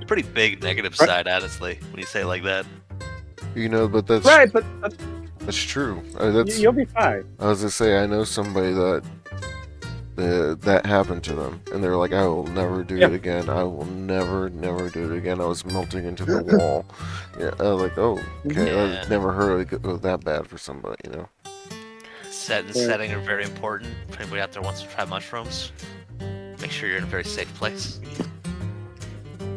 pretty big negative Right, side, honestly, when you say it like that. But that's right, but that's true. you'll be fine. I was gonna say I know somebody that that happened to them, and they're like, I will never do Yeah. it again. I will never do it again. I was melting into the wall. Yeah, I was like, oh, Mhm. okay. Yeah. I've never heard it go that bad for somebody, you know. Set and Yeah. setting are very important. If anybody out there wants to try mushrooms, make sure you're in a very safe place.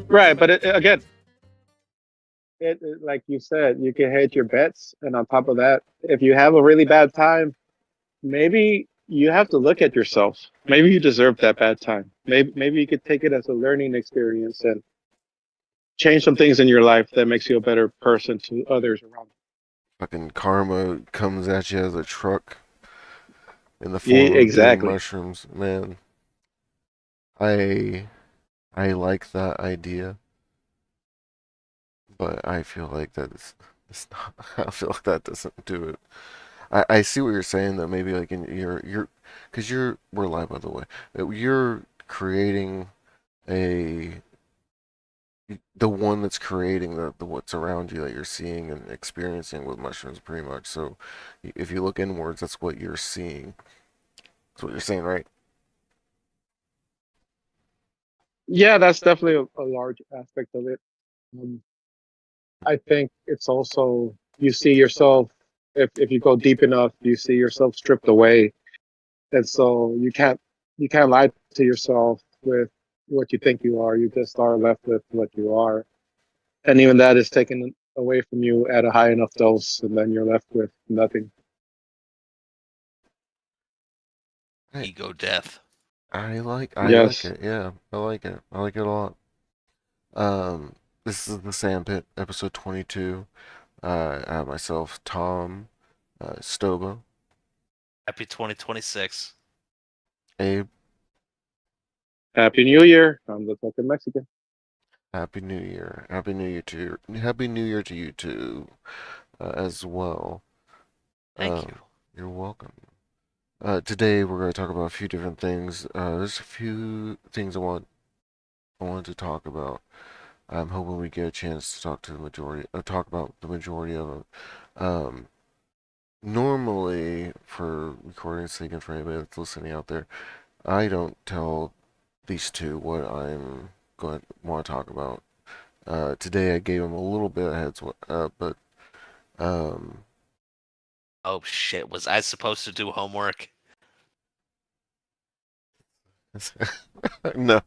Right, but again, like you said, you can hedge your bets, and on top of that, if you have a really bad time, maybe you have to look at yourself. Maybe you deserve that bad time. Maybe you could take it as a learning experience and change some things in your life that makes you a better person to others around Fucking karma comes at you as a truck in the you. form of doing Exactly. mushrooms. Man, I I like that idea, but I feel like it's not. I feel like that doesn't do it. I see what you're saying that maybe like in your because we're live by the way. You're creating a the one that's creating the what's around you that you're seeing and experiencing with mushrooms pretty much. So if you look inwards, that's what you're seeing. That's what you're saying, right? Yeah, that's definitely a large aspect of it. Um, I think it's also you see yourself if you go deep enough, you see yourself stripped away, and so you can't lie to yourself with what you think you are. You just are left with what you are, and even that is taken away from you at a high enough dose, and then you're left with nothing. I Ego death. I like Yes. it. Yeah, I like it. I like it a lot. Um, this is the Sandpit, episode 22. I have myself, Tom, Stoba, Happy 2026. Abe. Happy New Year. I'm the fucking Mexican. Happy New Year. Happy New Year to you too, as well. Thank you. Um, you're welcome. Today we're going to talk about a few different things. There's a few things I wanted to talk about. I'm hoping we get a chance to talk about the majority of them. Um, Normally, for recording's sake and for anybody that's listening out there, I don't tell these two what I'm going to want to talk about. Today I gave them a little bit of heads up, but um, Oh shit, was I supposed to do homework? no,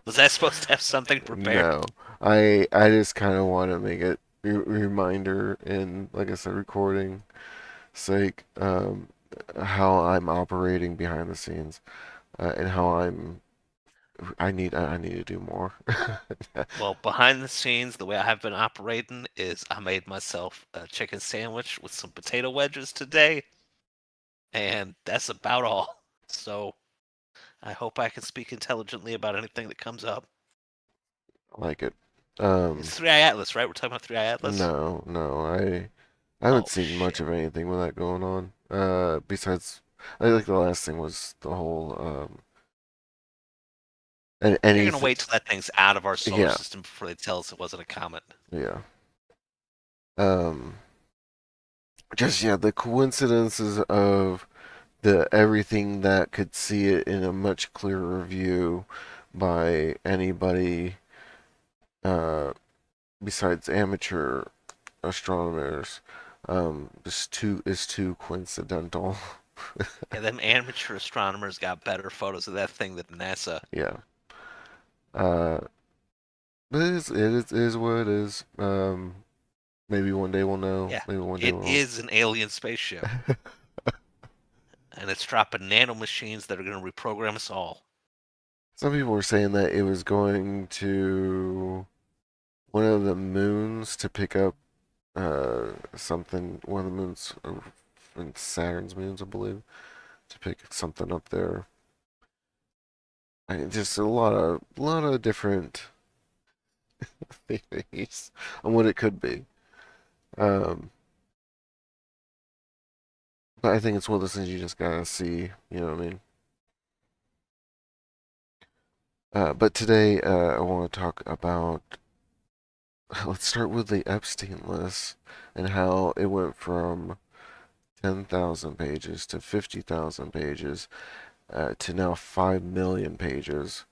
Was I supposed to have something prepared? no. I just kind of want to make it reminder and like I said, recording sake, how I'm operating behind the scenes, and how I need to do more. Well, behind the scenes, the way I have been operating is I made myself a chicken sandwich with some potato wedges today, and that's about all. So I hope I can speak intelligently about anything that comes up. Like it. It's 3i Atlas, right? We're talking about 3i Atlas? No, I haven't Oh seen much shit. of anything with that going on. Besides, I think the last thing was the whole and They're gonna anything. wait till that thing's out of our solar Yeah, system before they tell us it wasn't a comet. yeah. Um, just yeah, the coincidences of the everything that could see it in a much clearer view by anybody uh besides amateur astronomers is too coincidental. Yeah, them amateur astronomers got better photos of that thing than NASA. Yeah. Uh, but it is what it is. Maybe one day we'll know. Yeah, Maybe one day it we'll. is an alien spaceship, and it's dropping nanomachines that are gonna reprogram us all. Some people were saying that it was going to one of the moons to pick up something. One of the moons, Saturn's moons, I believe, to pick something up there. Just a lot of different theories on what it could be. Um, but I think it's one of those things you just gotta see. You know what I mean? But today, I want to talk about. Let's start with the Epstein list and how it went from 10,000 pages to 50,000 pages to now 5 million pages.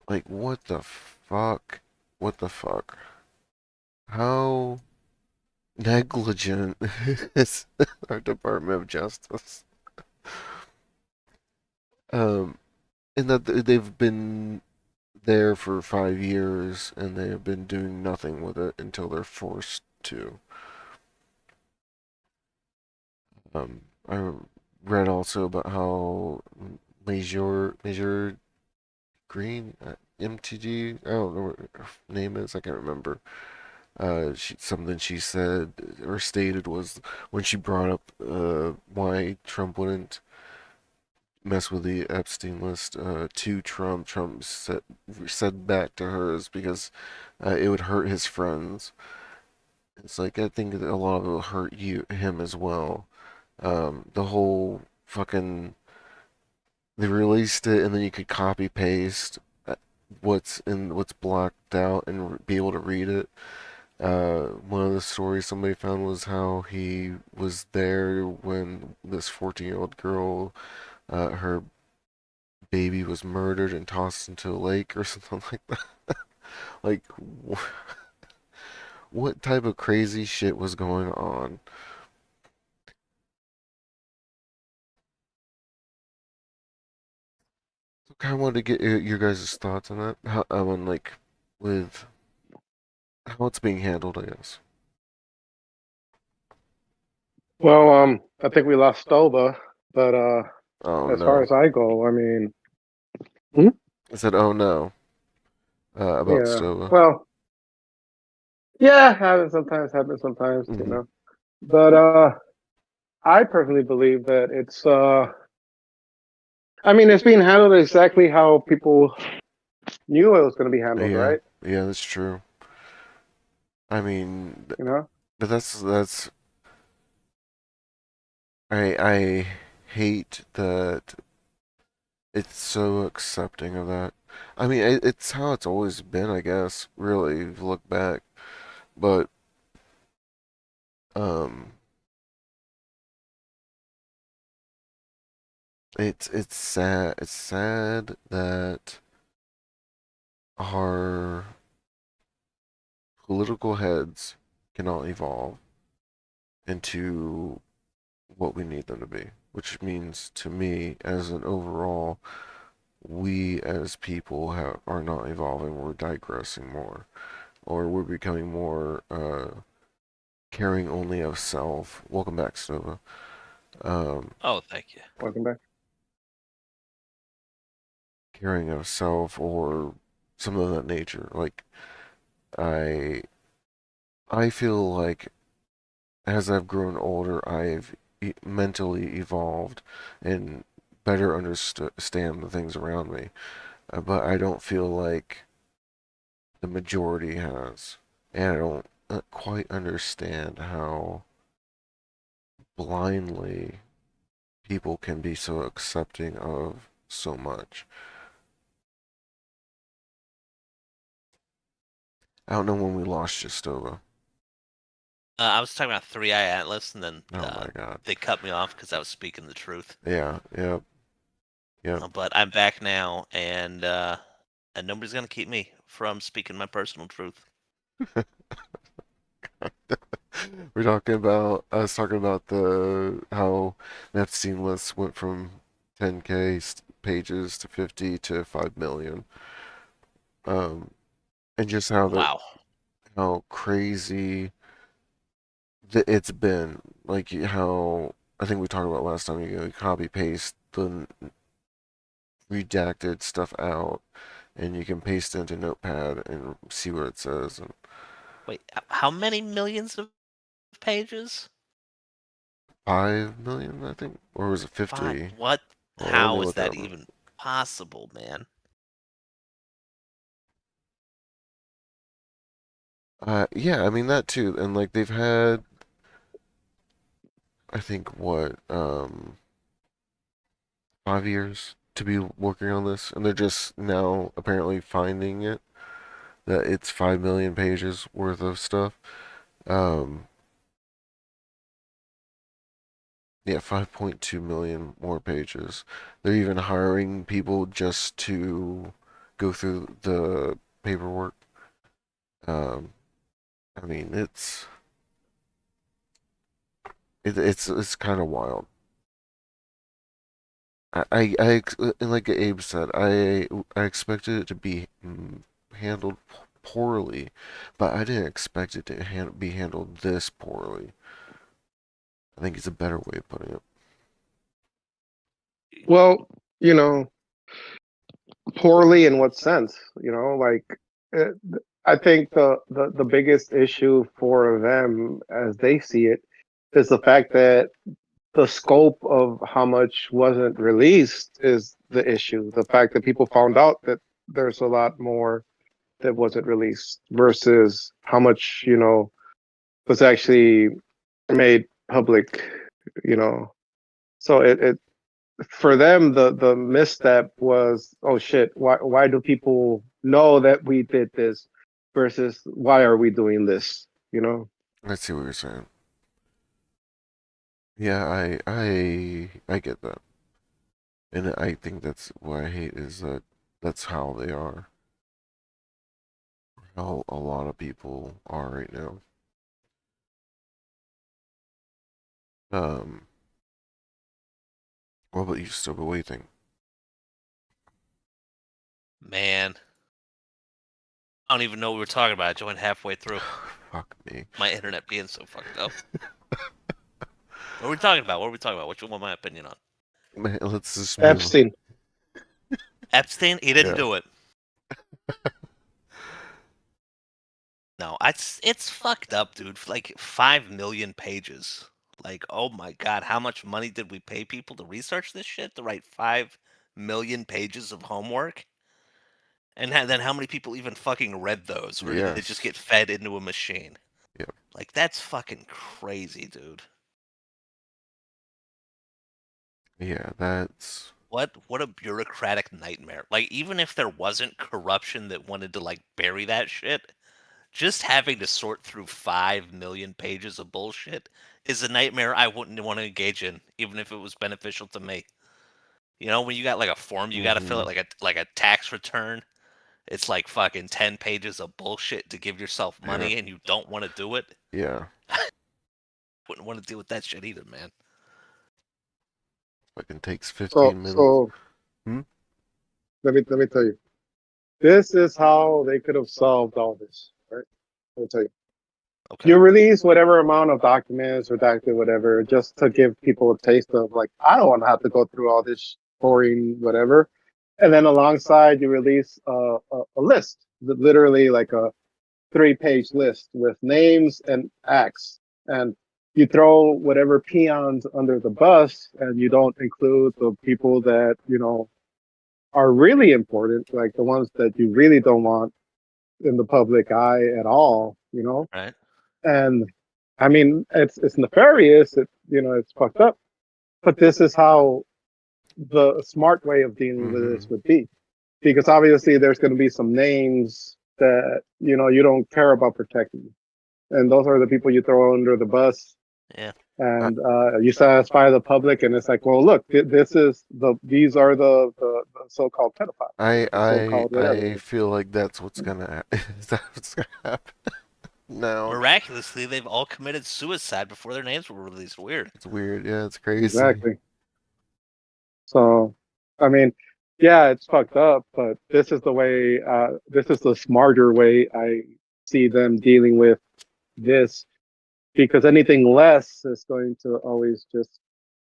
Like, what the fuck? What the fuck? How negligent is our Department of Justice? Um, in that they've been there for 5 years and they have been doing nothing with it until they're forced to. I read also about how Major Green, MTG, I don't know what her name is, I can't remember. Something she said or stated was when she brought up why Trump wouldn't mess with the Epstein list to Trump. Trump said back to her is because it would hurt his friends. It's like I think that a lot of it will hurt him as well. The whole fucking they released it and then you could copy paste what's blocked out and be able to read it. One of the stories somebody found was how he was there when this 14-year-old girl, her baby was murdered and tossed into a lake or something like that. Like, what type of crazy shit was going on? So, kind of wanted to get your guys' thoughts on that. How, I mean, like, with how it's being handled, I guess. Well, I think we lost Stova, but Oh as far no. as I go, I mean, hmm? I said, oh no, about Yeah. Stova. Well, yeah, happens sometimes, you Hmm. know. But I personally believe that it's I mean, it's being handled exactly how people knew it was going to be handled, Yeah, right? yeah, that's true. I mean, You know? but that's I hate that it's so accepting of that. I mean, it's how it's always been, I guess, really, if you look back. But um it's sad. It's sad that our political heads cannot evolve into what we need them to be, which means to me, as an overall, we as people are not evolving. We're digressing more, or we're becoming more caring only of self. Welcome back, Snova. Um, Oh, thank you. Welcome back. caring of self or something of that nature. Like I, I feel like as I've grown older, I've mentally evolved and better understand the things around me. But I don't feel like the majority has, and I don't quite understand how blindly people can be so accepting of so much. I don't know when we lost Justova. I was talking about Three Eye Atlas, and then Oh my God. they cut me off because I was speaking the truth. Yeah, yep, yep. But I'm back now, and nobody's gonna keep me from speaking my personal truth. We're talking about I was talking about the how the Epstein list went from 10K pages to 50 to 5 million. Um, and just Wow. how crazy it's been. Like how I think we talked about last time. You copy paste the redacted stuff out, and you can paste it into Notepad and see what it says. And Wait, how many millions of pages? 5 million, I think, or was it Five. 50? What? Well, let me How is look that up. even possible, man? Yeah, I mean that too, and like they've had, I think what, 5 years to be working on this, and they're just now apparently finding it that it's 5 million pages worth of stuff. Um, yeah, 5.2 million more pages. They're even hiring people just to go through the paperwork. Um, I mean, it's kind of wild. And like Abe said, I expected it to be handled poorly, but I didn't expect it to be handled this poorly. I think it's a better way of putting it. Well, you know, poorly in what sense? Like uh, I think the biggest issue for them, as they see it, is the fact that the scope of how much wasn't released is the issue. The fact that people found out that there's a lot more that wasn't released versus how much, was actually made public, you know. So it for them, the misstep was, oh shit, why do people know that we did this versus why are we doing this, I see what you're saying. Yeah, I get that. And I think that's what I hate is that that's how they are. How a lot of people are right now. Um, what about you, Stoba? What do you think? Man, I don't even know what we were talking about. I joined halfway through. Fuck me. My internet being so fucked up. What are we talking about? What are we talking about? What you want my opinion on? Man, let's just move. Epstein. Epstein? He didn't Yeah. do it. No, it's fucked up, dude. Like 5 million pages. Like, oh my god, how much money did we pay people to research this shit to write 5 million pages of homework? And then how many people even fucking read those, or did they just Yes. get fed into a machine? Yeah. Like that's fucking crazy, dude. Yeah, that's What a bureaucratic nightmare. Like even if there wasn't corruption that wanted to like bury that shit, just having to sort through 5 million pages of bullshit is a nightmare I wouldn't want to engage in, even if it was beneficial to me. You know, when you got like a form you got to fill mm-hmm. out, like a tax return, it's like fucking 10 pages of bullshit to give yourself Yeah. money, and you don't want to do it. Yeah. Wouldn't want to deal with that shit either, man. Fucking takes So 15 minutes. so Hmm? let me tell you, this is how they could have solved all this, right? Let me tell you. Okay. You release whatever amount of documents, redacted, whatever, just to give people a taste of, like, I don't want to have to go through all this boring whatever. And then alongside, you release a list, literally like a 3-page list with names and acts. And you throw whatever peons under the bus, and you don't include the people that, are really important, like the ones that you really don't want in the public eye at all. Right. And I mean, it's nefarious. It's fucked up. But this is how the smart way of dealing with Mm-hmm. this would be, because obviously there's going to be some names that you don't care about protecting, and those are the people you throw under the bus, Yeah. I, and you satisfy the public, and it's like, well, look, these are the so-called pedophiles, I, the I, so-called I whatever. feel like that's what's gonna is that what's gonna happen now. Miraculously, they've all committed suicide before their names were released. Weird. It's weird. Yeah, it's crazy. Exactly. So, I mean, yeah, it's fucked up, but this is the way, this is the smarter way I see them dealing with this, because anything less is going to always just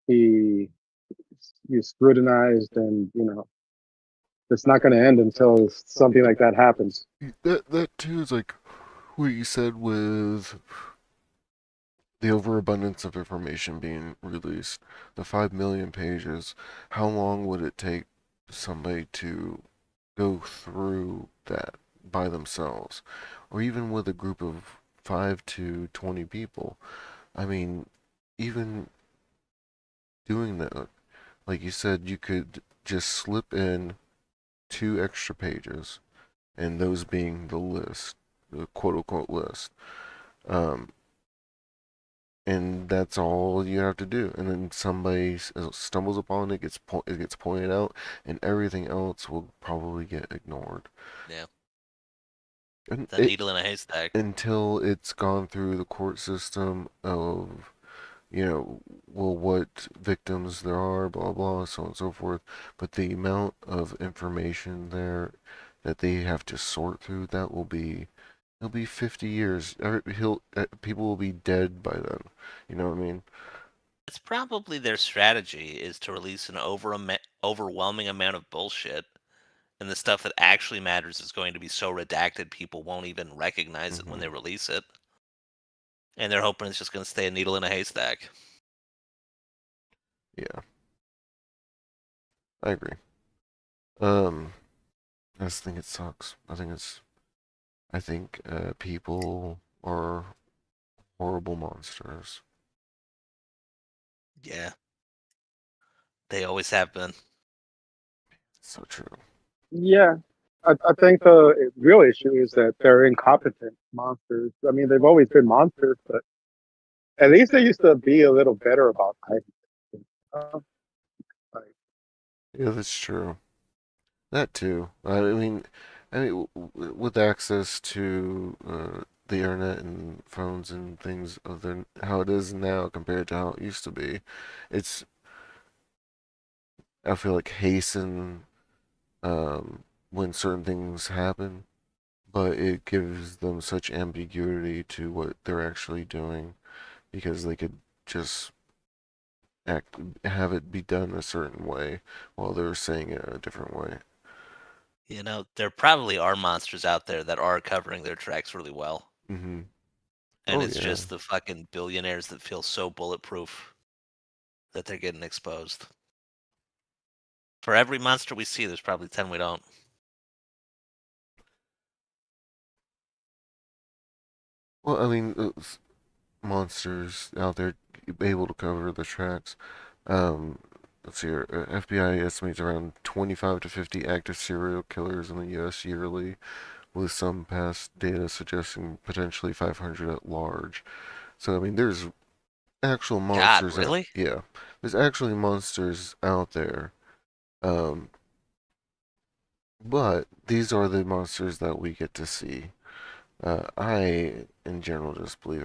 be scrutinized, and, it's not going to end until something like that happens. That too is like what you said with the overabundance of information being released, the 5 million pages. How long would it take somebody to go through that by themselves, or even with a group of 5 to 20 people? I mean, even doing that, like you said, you could just slip in 2 extra pages, and those being the list, the quote unquote list. Um, and that's all you have to do. And then somebody stumbles upon it, it gets pointed out, and everything else will probably get ignored. Yeah, And the needle in a haystack. until it's gone through the court system of, well, what victims there are, blah blah, so on and so forth. But the amount of information there that they have to sort through, it'll be 50 years. People will be dead by then. You know what I mean? It's probably their strategy is to release an overwhelming amount of bullshit, and the stuff that actually matters is going to be so redacted people won't even recognize it when Hmm. they release it. And they're hoping it's just going to stay a needle in a haystack. Yeah, I agree. Um, I just think it sucks. I think people are horrible monsters. Yeah, they always have been. So true. Yeah, I think the real issue is that they're incompetent monsters. I mean, they've always been monsters, but at least they used to be a little better about hiding things. Like, Yeah, that's true. That too. With access to the internet and phones and things other how it is now compared to how it used to be, it's I feel like hasten when certain things happen, but it gives them such ambiguity to what they're actually doing because they could just have it be done a certain way while they're saying it a different way. There probably are monsters out there that are covering their tracks really well. Hmm. And Oh it's yeah. just the fucking billionaires that feel so bulletproof that they're getting exposed. For every monster we see, there's probably 10 we don't. Well, monsters out there able to cover the tracks. Um, let's see here. FBI estimates around 25 to 50 active serial killers in the U.S. yearly, with some past data suggesting potentially 500 at large. So, there's actual God, monsters out. really? Yeah, there's actually monsters out there. Um, but these are the monsters that we get to see. I, in general, just believe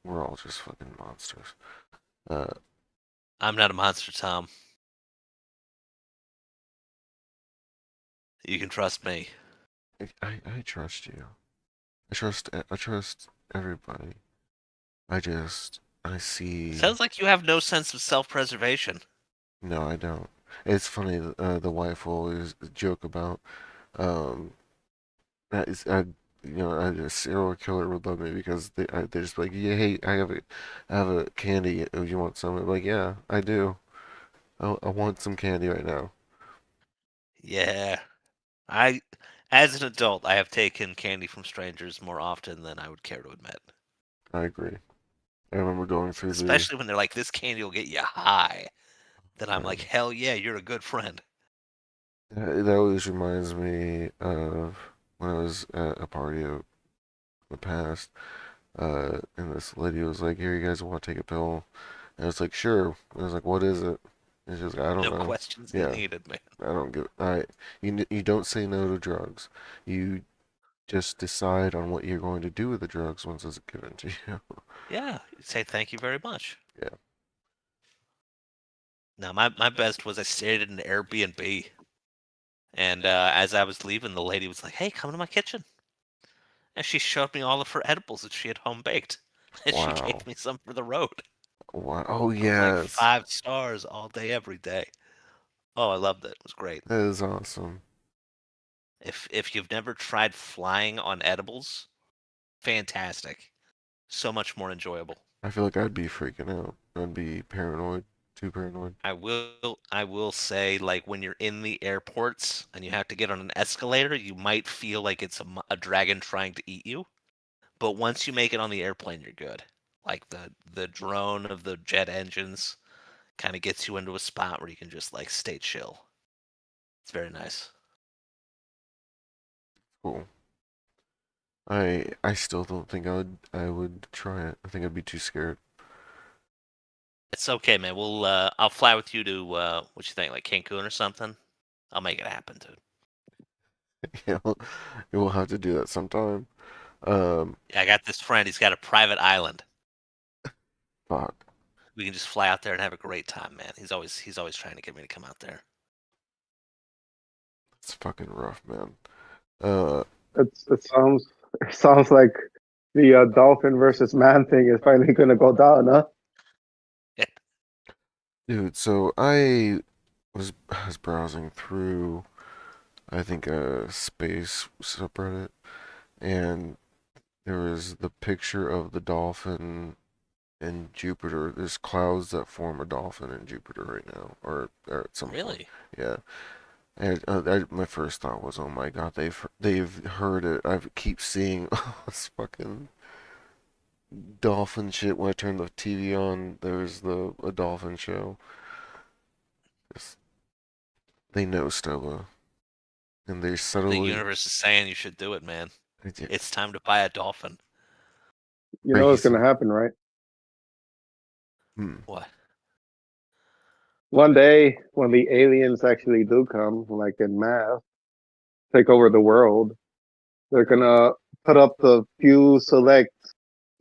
we're all just fucking monsters. Uh, I'm not a monster, Tom. You can trust me. I trust you. I trust everybody. I see. Sounds like you have no sense of self-preservation. No, I don't. It's funny. The wife will always joke about um that is a serial killer would love me because they just be like, yeah, hey, I have a candy. Do you want some? I'm like, yeah, I do. I want some candy right now. Yeah. I, as an adult, I have taken candy from strangers more often than I would care to admit. I agree. I remember going through the. Especially when they're like, this candy will get you high. Then I'm like, Um, hell yeah, you're a good friend. that always reminds me of when I was at a party in the past. And this lady was like, "Here, you guys want to take a pill?" And I was like, "Sure." I was like, "What is it?" And she was like, "I don't No know." questions Yeah, needed, man. I don't give. You don't say no to drugs. You just decide on what you're going to do with the drugs once it's given to you. Yeah, say thank you very much. Yeah, Now, my best was I stayed at an Airbnb, and as I was leaving, the lady was like, "Hey, come to my kitchen," and she showed me all of her edibles that she had home baked, and she wow, gave me some for the road. wow. Oh I was like yes, 5 stars all day, every day. Oh, I loved it. It was great. that is awesome. If you've never tried flying on edibles, fantastic. So much more enjoyable. I feel like I'd be freaking out. I'd be paranoid, too paranoid. I will say, like, when you're in the airports and you have to get on an escalator, you might feel like it's a dragon trying to eat you. But once you make it on the airplane, you're good. Like the drone of the jet engines kind of gets you into a spot where you can just like stay chill. It's very nice. Cool. I still don't think I would try it. I think I'd be too scared. It's okay, man. I'll fly with you to what you think, like Cancun or something. I'll make it happen, dude. You know, we'll have to do that sometime. Um, Yeah, I got this friend. He's got a private island. fuck, We can just fly out there and have a great time, man. He's always trying to get me to come out there. it's fucking rough, man. Uh, It sounds like the dolphin versus man thing is finally gonna go down, huh? dude, so I was browsing through, I think a space subreddit, and there was the picture of the dolphin in Jupiter. There's clouds that form a dolphin in Jupiter right now, or at some point. Really? Yeah. And my first thought was, oh my God, they've heard it. I keep seeing this fucking dolphin shit. When I turn the TV on, there's a dolphin show. Just, they know Stella, and they The subtly. universe is saying you should do it, man. It's It's time to buy a dolphin. You know what's crazy. gonna happen, right? Hmm. What? One day when the aliens actually do come, like in mass, take over the world, they're gonna put up the few select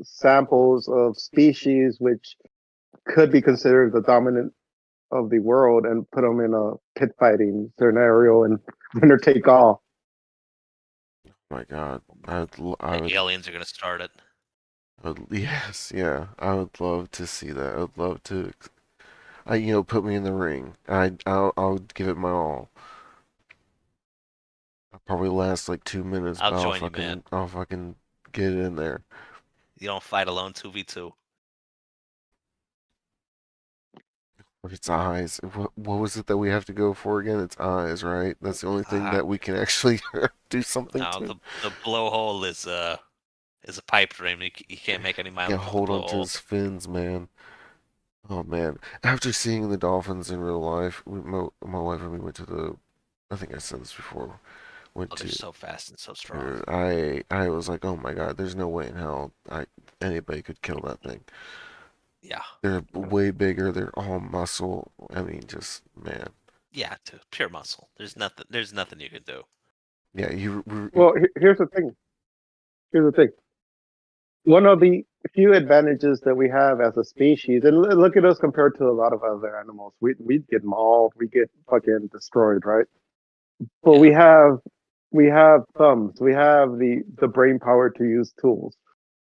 samples of species which could be considered the dominant of the world and put them in a pit fighting scenario and winner take all. My God, I The would, aliens are gonna start it. yes, yeah, I would love to see that. I would love to, put me in the ring. I'll give it my all. I'll probably last like 2 minutes, I'll but join you, man. I'll fucking get in there. You don't fight alone, 2v2. It's eyes. What was it that we have to go for again? It's eyes, right? That's the only thing Ah, that we can actually do something no, to. the blowhole is a pipe dream. You can't make any Yeah, mileage with the hold on to blowhole. his fins, man. Oh man. After seeing the dolphins in real life, my wife and we went to I think I said this before. Went Oh, they're to. so fast and so strong. Dude, I was like, oh my God, there's no way in hell anybody could kill that thing. Yeah, They're way bigger. They're all muscle. I mean, just man. yeah, dude, pure muscle. There's nothing you can do. Yeah, Well, here's the thing. Here's the thing. One of the few advantages that we have as a species, and look at us compared to a lot of other animals. We get mauled, we get fucking destroyed, right? But Yeah. we have thumbs, we have the brain power to use tools.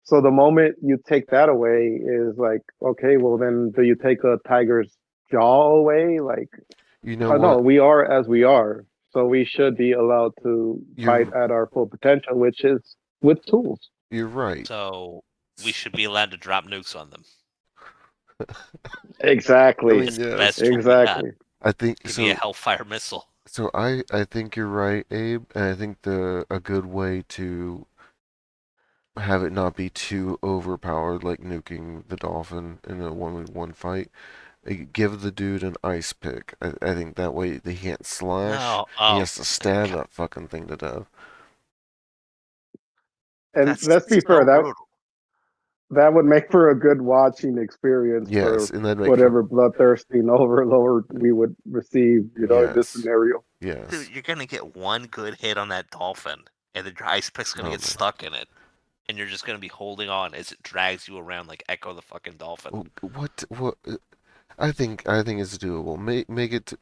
So the moment you take that away is like, okay, well then do you take a tiger's jaw away? Like, you know no, what? we are as we are. So we should be allowed to fight You're at our full potential, which is with tools. you're right. So we should be allowed to drop nukes on them. I Exactly. mean, It's the yes. best tool we got. Exactly. I think Give me a so. Hellfire missile. So I think you're right, Abe, and I think the a good way to have it not be too overpowered, like nuking the dolphin in a one-on-one fight, give the dude an ice pick. I think that way he can't slash. No, He oh has to stab God, that fucking thing to death. And that's let's be fair, so brutal. that would make for a good watching experience Yes, for and that'd make for whatever bloodthirsty overlord we would receive, in this yes, scenario. Dude, yes. you're gonna get one good hit on that dolphin, and the ice pick's gonna Oh get man. stuck in it, and you're just gonna be holding on as it drags you around like Echo the fucking dolphin. What? I think it's doable. Make it.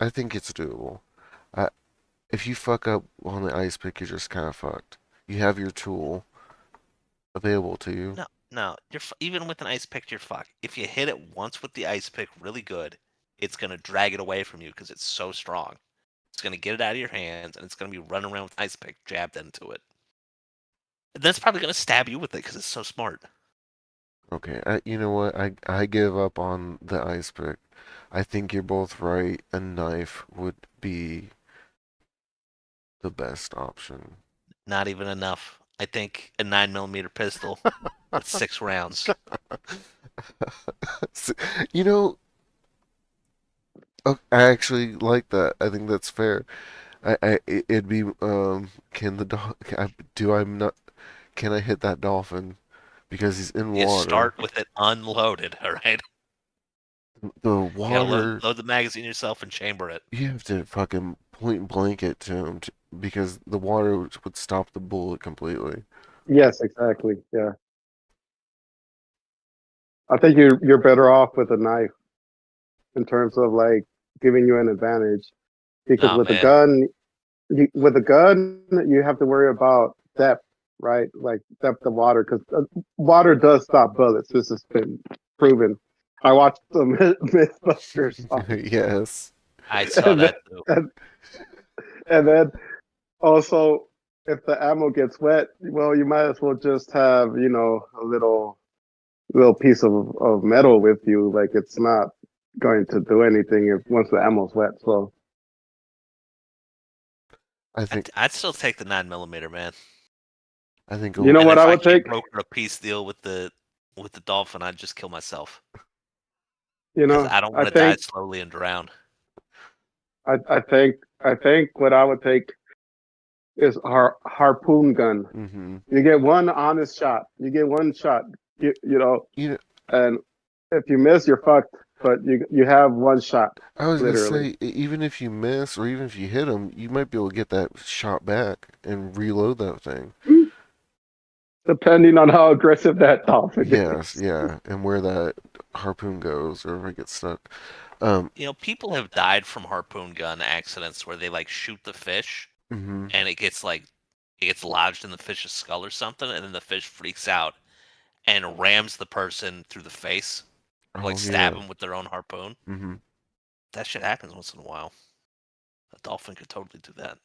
I think it's doable. I, if you fuck up on the ice pick, you're just kind of fucked. You have your tool available to you. No, no, even with an ice pick, you're fucked. If you hit it once with the ice pick really good, it's gonna drag it away from you because it's so strong. It's gonna get it out of your hands, and it's gonna be running around with ice pick jabbed into it. And then it's probably gonna stab you with it because it's so smart. Okay, you know what? I give up on the ice pick. I think you're both right. A knife would be the best option. Not even enough. I think a 9mm pistol with 6 rounds. S- You know, Oh, I actually like that. I think that's fair. It'd be can the dog do I not can I hit that dolphin because he's in You water? start with it unloaded, all right? The You gotta water, load the magazine yourself and chamber it. you have to fucking point blank it to him because the water would stop the bullet completely. Yes, exactly. Yeah, I think you're better off with a knife in terms of like giving you an advantage because Oh with a man, gun, with a gun, you have to worry about depth, right? Like depth of water, because water does stop bullets. This has been proven. I watched the MythBusters on, Yes. I saw and then, that too. and, and then also, if the ammo gets wet, well, you might as well just have, a little piece of metal with you. Like it's not going to do anything if once the ammo's wet. So I think I'd still take the 9mm, man. I think you know And what if I I would can't take? broker a peace deal with the dolphin, I'd just kill myself You because know, I don't I want to die think slowly and drown. I think what I would take is harpoon gun. hmm You get one honest shot. You get one shot. You know, you know and if you miss, you're fucked. But you have one shot, I was gonna literally. say even if you miss or even if you hit him, you might be able to get that shot back and reload that thing. Depending on how aggressive that dolphin Yes, is. yeah, and where that harpoon goes or if it gets stuck. Um, People have died from harpoon gun accidents where they like shoot the fish hmm and it gets lodged in the fish's skull or something, and then the fish freaks out and rams the person through the face, like Oh stab yeah. them with their own harpoon. hmm That shit happens once in a while. A dolphin could totally do that.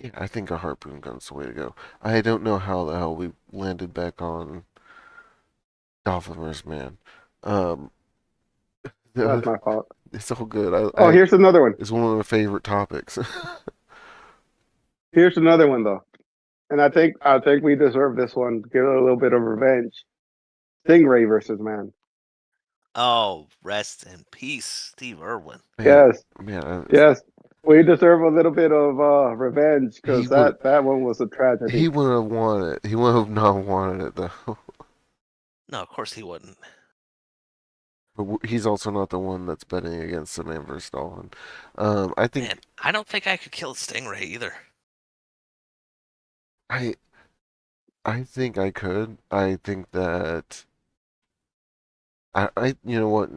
Yeah, I think a harpoon gun's the way to go. I don't know how the hell we landed back on Dolphin vs. Man. Um, That's my fault. it's all good. Oh, here's another one. It's one of my favorite topics. Here's another one though, and I think we deserve this one. Get a little bit of revenge. Stingray versus man. Oh, rest in peace, Steve Irwin. Man, Yes, man, yes. We deserve a little bit of revenge he because would that one was a tragedy. he would have wanted it. He would have not wanted it though. No, of course he wouldn't. But he's also not the one that's betting against the man versus Dolphin. I think Man, I don't think I could kill a stingray either. I I think I could. I think that you know what?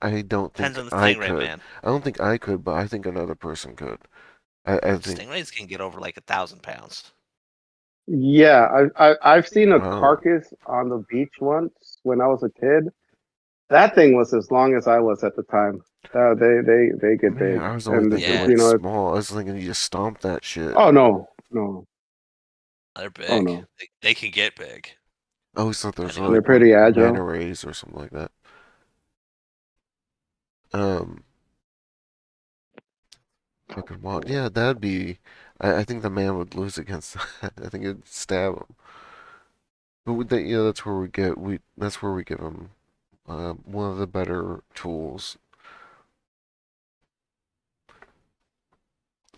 I don't Depends think on the I stingray, could. man. I don't think I could, but I think another person could. I think. Stingrays can get over like 1,000 pounds. Yeah, I've seen a Wow. carcass on the beach once when I was a kid. That thing was as long as I was at the time. They get Man, big, I was only and thinking Yeah, like small. I was thinking you just stomp that shit. oh no, no, they're oh big. no, They can get big, I always thought those depending were on they're like pretty manta agile. rays or something like that. Um, fucking wild. Yeah, that'd be. I think the man would lose against that. I think it'd stab him. But that's where that's where we give him one of the better tools.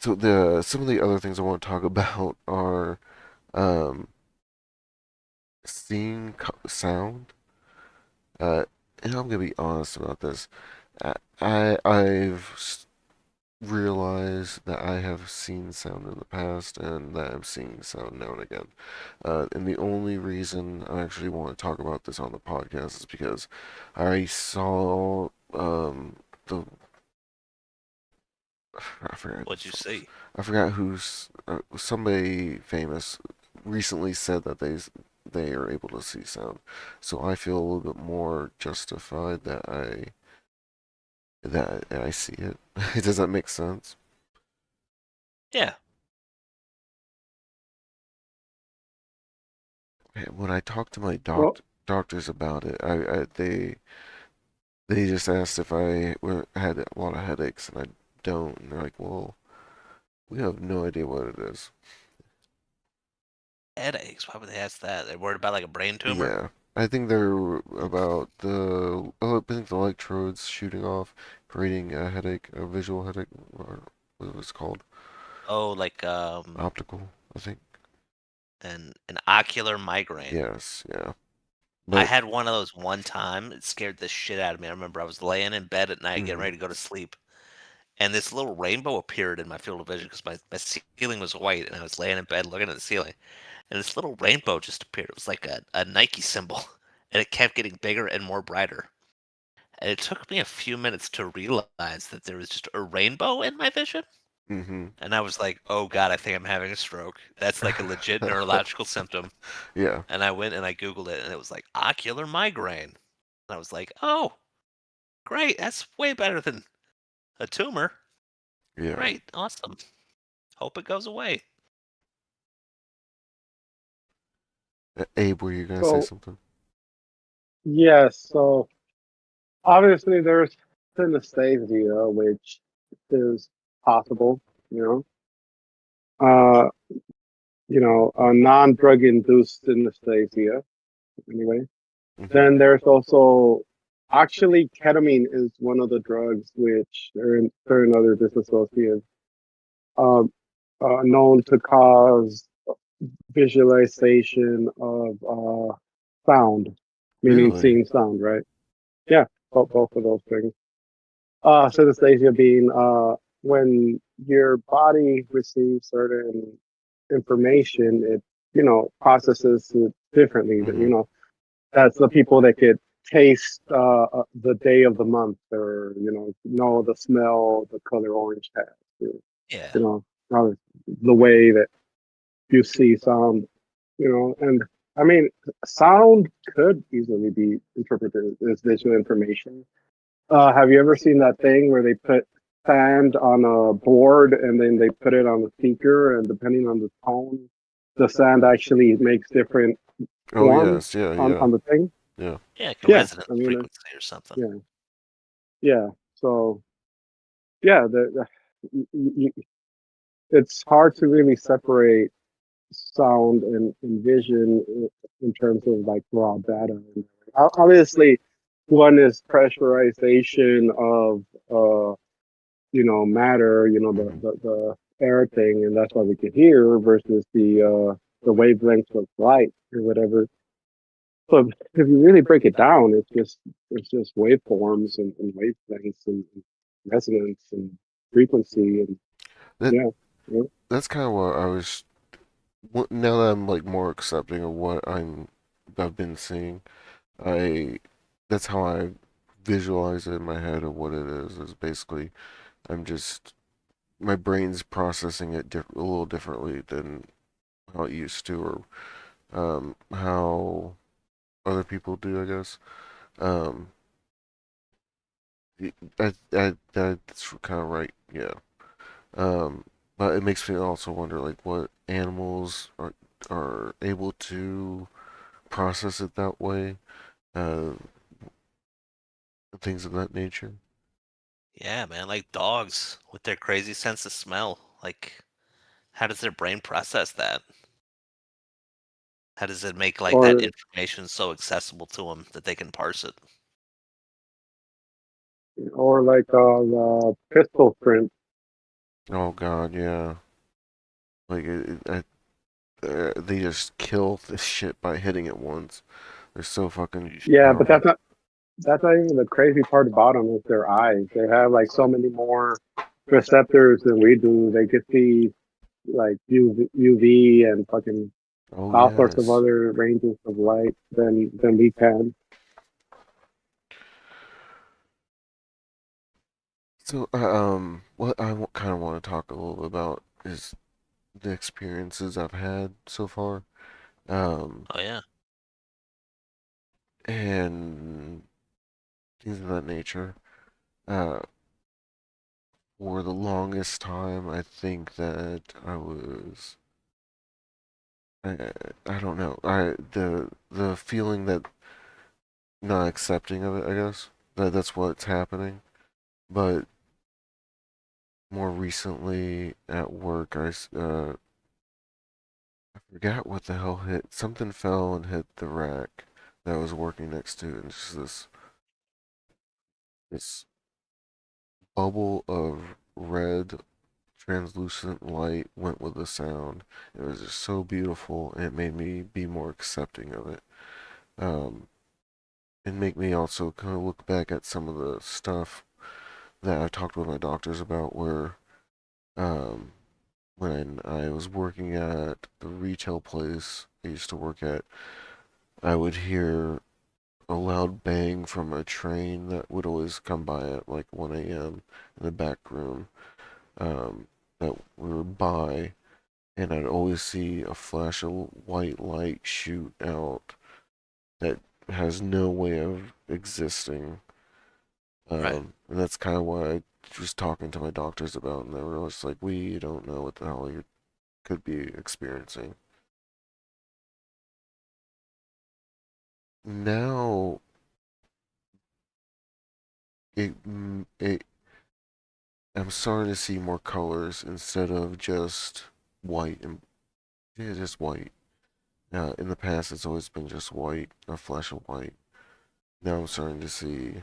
So the some of the other things I want to talk about are um, seeing sound. Uh, and I'm gonna be honest about this. I've realized that I have seen sound in the past and that I'm seeing sound now and again. And the only reason I actually want to talk about this on the podcast is because I saw the I forgot what you see. I forgot who's somebody famous recently said that they are able to see sound. So I feel a little bit more justified that I see it. Does that make sense? Yeah. When I talked to my Well, doctors about it, they just asked if I had a lot of headaches, and I don't. And they're like, "Well, we have no idea what it is." Headaches. Why would they ask that? They're worried about like a brain tumor? Yeah, I think they're about I think the electrodes shooting off, creating a headache, a visual headache, or what was it called? Oh, like Optical, I think. an ocular migraine. Yes, yeah. I But had one of those one time. It scared the shit out of me. I remember I was laying in bed at night getting mhm, ready to go to sleep, and this little rainbow appeared in my field of vision because my ceiling was white, and I was laying in bed looking at the ceiling, and this little rainbow just appeared. It was like a Nike symbol, and it kept getting bigger and more brighter. And it took me a few minutes to realize that there was just a rainbow in my vision. mhm. And I was like, oh God, I think I'm having a stroke. That's like a legit neurological symptom. Yeah, And I went and I Googled it, and it was like ocular migraine. And I was like, oh, great. That's way better than a tumor. yeah. Great. Awesome. Hope it goes away. Abe, were you gonna say So something? yes, so obviously there's synesthesia, which is possible, you know. Uh, non-drug induced synesthesia, anyway. Mhm. Then there's also actually ketamine is one of the drugs which are in certain other disassociative um, known to cause visualization of sound, meaning Really? seeing sound, right? Yeah, both of those things. Synesthesia being when your body receives certain information, it processes it differently. Mhm. That's the people that could taste the day of the month, or know the smell, the color orange has, or, Yeah. you know, uh, the way that you see sound, and I mean, sound could easily be interpreted as visual information. Have you ever seen that thing where they put sand on a board and then they put it on the speaker, and depending on the tone, the sand actually makes different Oh forms yes, yeah, on yeah, the thing? yeah. Yeah, like a Yeah, resonant I mean, frequency or something. yeah, yeah. So yeah, it's hard to really separate sound and vision in terms of like raw data. Obviously, one is pressurization of matter, Mhm. the air thing, and that's why we can hear versus the wavelengths of light or whatever. But if you really break it down, it's just waveforms and wavelengths and resonance and frequency and That yeah, yeah. that's kind of what I was. Now that I'm like more accepting of what I've been seeing, I that's how I visualize it in my head of what it is. Is basically I'm just my brain's processing it a little differently than how it used to, or how other people do, I guess. Um, that's kind of right, yeah. Um, but it makes me also wonder, like, what animals are able to process it that way, uh, things of that nature. Yeah, man, like dogs with their crazy sense of smell. Like, how does their brain process that? How does it make like that or information so accessible to them that they can parse it? or like the pistol print. Oh God, yeah. Like they just kill this shit by hitting it once. They're so fucking Yeah, but powerful. that's not even the crazy part about them is their eyes. They have like so many more receptors than we do. They can see like UV and fucking Oh all sorts of yes. other ranges of light than we can. So, what I kind of want to talk a little bit about is the experiences I've had so far, um, Oh yeah. and things of that nature. Uh, for the longest time, I think that I, I don't know, the feeling that not accepting of it, I guess that's what's happening. But more recently at work, I forgot what the hell hit. Something fell and hit the rack. that I was working next to, and just this bubble of red translucent light went with the sound. It was just so beautiful, and it made me be more accepting of it. Um, and make me also kind of look back at some of the stuff that I talked with my doctors about, where um, when I was working at the retail place I used to work at, I would hear a loud bang from a train that would always come by at like 1 a.m. in the back room that we would by, and I'd always see a flash of white light shoot out that has no way of existing. Right. And that's kind of what I was talking to my doctors about, and they were just like, "We don't know what the hell you could be experiencing." Now, it I'm starting to see more colors instead of just white and yeah, just white. In the past, it's always been just white, a flash of white. Now I'm starting to see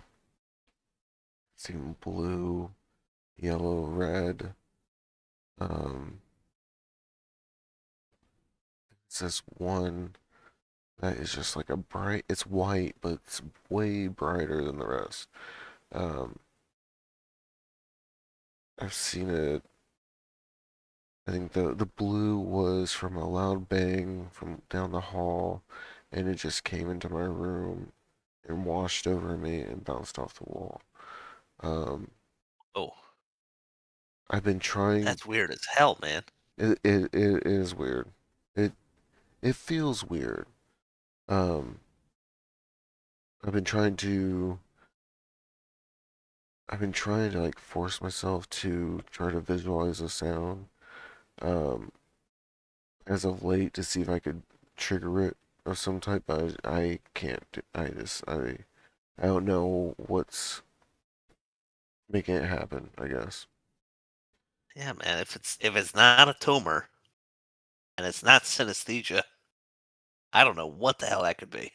blue, yellow, red. Um, it's this one that is just like a bright. It's white, but it's way brighter than the rest. Um, I've seen it. I think the blue was from a loud bang from down the hall, and it just came into my room and washed over me and bounced off the wall. Um, Oh, I've been trying. that's weird as hell, man. It is weird. It it feels weird. Um, I've been trying to I've been trying to like force myself to try to visualize a sound um as of late to see if I could trigger it of some type, but I can't. I don't know what's making it happen, I guess. Yeah, man. If it's not a tumor and it's not synesthesia, I don't know what the hell that could be.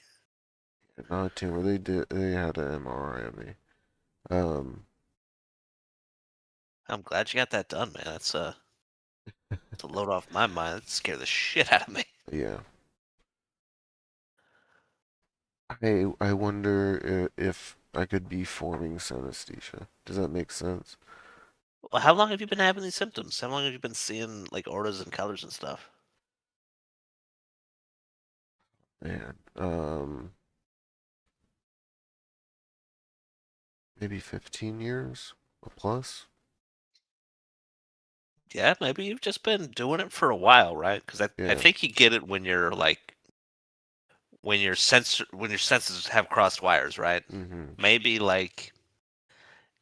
Not a tumor. They had an MRI of me. Um, I'm glad you got that done, man. That's to load off my mind. That scared the shit out of me. yeah. I wonder if I could be forming synesthesia. Does that make sense? Well, how long have you been having these symptoms? How long have you been seeing like auras and colors and stuff? Man, maybe 15 years or plus. Yeah, maybe you've just been doing it for a while, right? Because I Yeah. think you get it when you're like when your senses have crossed wires, right? Mm-hmm. Maybe like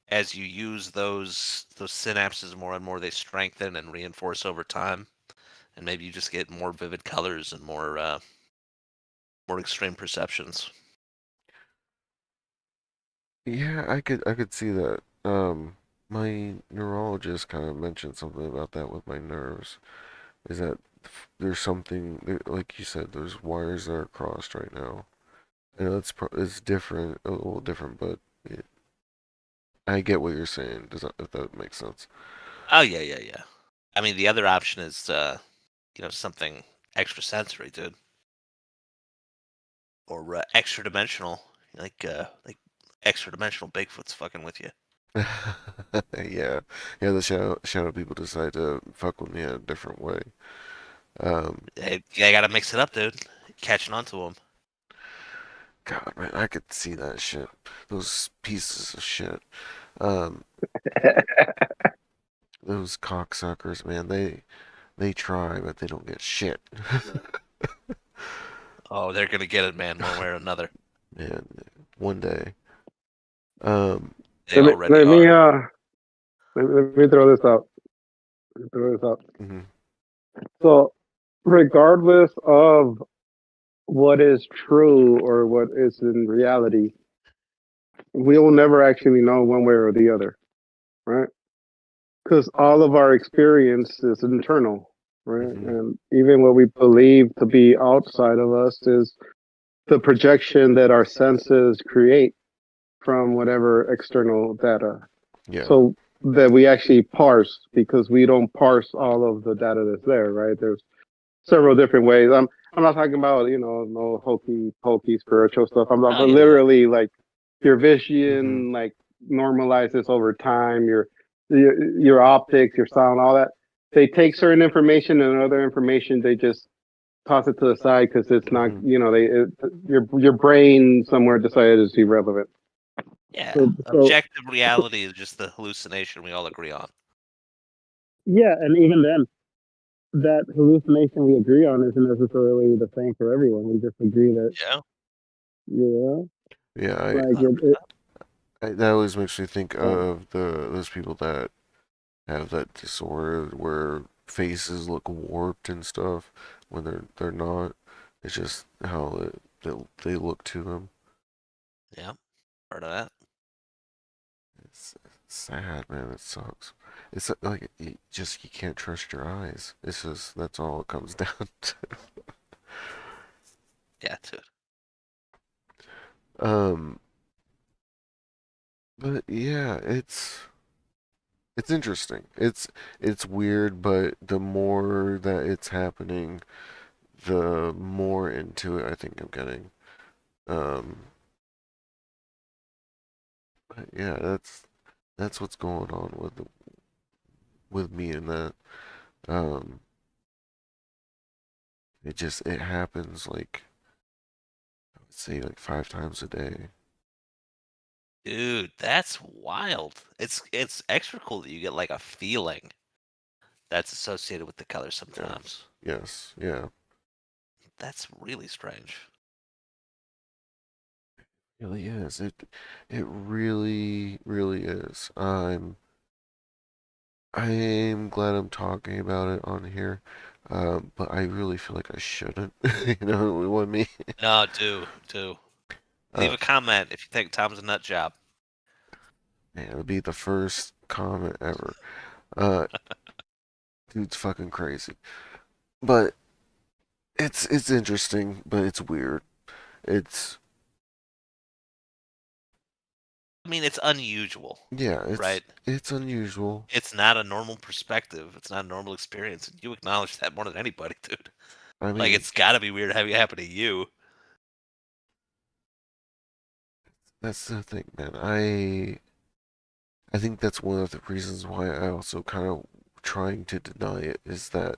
as you use those synapses more and more, they strengthen and reinforce over time, and maybe you just get more vivid colors and more extreme perceptions. Yeah, I could see that. My neurologist kind of mentioned something about that with my nerves. Is that there's something like you said, there's wires that are crossed right now. I know it's different, a little different, but it, I get what you're saying. Does that if that makes sense? Oh yeah, yeah, yeah. I mean, the other option is something extrasensory, dude, or extra dimensional, like extra dimensional Bigfoot's fucking with you. Yeah, yeah. The shadow people decide to fuck with me in a different way. Um, They gotta mix it up, dude. Catching on to them. God, man, I could see that shit. Those pieces of shit. Um, those cocksuckers, man. They try, but they don't get shit. Oh, they're gonna get it, man, one way or another. Man, one day. Um, They already let me are. let me throw this out. Let me throw this out. mhm. So, regardless of what is true or what is in reality, we will never actually know one way or the other, right? Because all of our experience is internal, right? Mhm. And even what we believe to be outside of us is the projection that our senses create from whatever external data. Yeah. So that we actually parse, because we don't parse all of the data that's there, right? There's several different ways. I'm not talking about, no hokey pokey spiritual stuff. I'm Oh yeah, yeah. literally like your Hmm. vision like normalizes over time, your optics, your sound, all that. They take certain information and other information they just toss it to the side because it's not, Hmm. your brain somewhere decided it's irrelevant. Yeah. So Objective reality is just the hallucination we all agree on. yeah, and even then, that hallucination we agree on isn't necessarily the same for everyone. We just agree that, Yeah. you Yeah. like it, 100%. That always makes me think um, of those people that have that disorder where faces look warped and stuff when they're not. It's just how they look to them. Yeah. Heard of that. It's sad, man. It sucks. It's like you can't trust your eyes. It's just that's all it comes down to. Yeah, dude. Um, but yeah, it's interesting. It's weird, but the more that it's happening, the more into it I think I'm getting. Um, but yeah, that's what's going on with me and that. Um, it happens like I would say like 5 times a day. Dude, that's wild. It's extra cool that you get like a feeling that's associated with the color Yes, sometimes. yes, yeah. That's really strange. It really is. It really, really is. I'm glad I'm talking about it on here, but I really feel like I shouldn't. You know what I mean? No, do. Leave Uh, a comment if you think Tom's a nut job. Man, it'll be the first comment ever. Uh, Dude's fucking crazy. But it's interesting, but it's weird. It's I mean, it's unusual, Yeah, right? it's unusual. It's not a normal perspective. It's not a normal experience. And you acknowledge that more than anybody, dude. I Like, mean, it's gotta be weird having it happen to you. that's the thing, man. I think that's one of the reasons why I also kind of trying to deny it is that